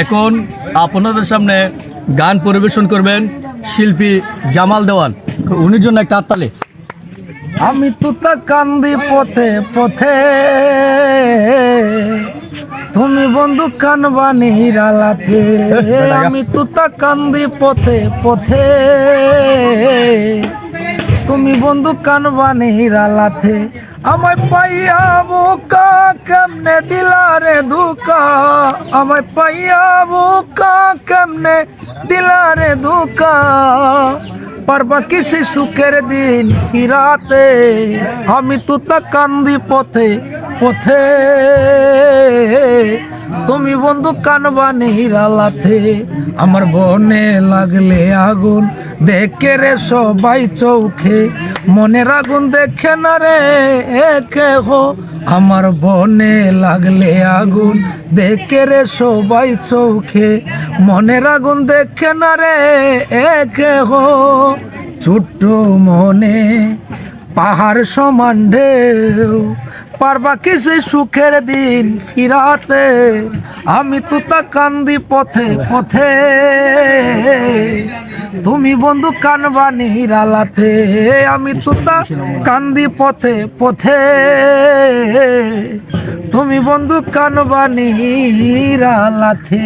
এখন আপনাদের সামনে গান পরিবেশন করবেন শিল্পী জামাল দেওয়ান। উনির জন্য একটা হাততালি। আমি তুতা কান্দি পথে পথে, তুমি বন্ধু কানবানি রালাতে। আমি তুতা কান্দি পথে পথে, তুমি বন্ধু কানবানি রালাতে। আমায় পাইয়া বোকা কেমনে দিলারে ধোকা, আমায় পাইয়া বোকা কেমনে দিলারে ধোকা। পারবা কি সে সুখের দিন ফিরাতে, আমি তুতা কান্দি পথে পথে, তুমি বন্ধু কানবানি রালাতে। আমার বনে লাগলে আগুন দেখে রে সবাই চোখে, মনের আগুন দেখে না রে একে হো। আমার বনে লাগলে আগুন দেখে রে সবাই চোখে, মনের আগুন দেখে না রে একে হো। ছোট্ট মনে পাহাড় সমান ঢেউ, পারবা কি সে সুখের দিন ফিরাতে। আমি তুতা কান্দি পথে পথে, তুমি বন্ধু কানবানি রালাতে। আমি তুতা কান্দি পথে পথে, তুমি বন্ধু কানবানি রালাতে।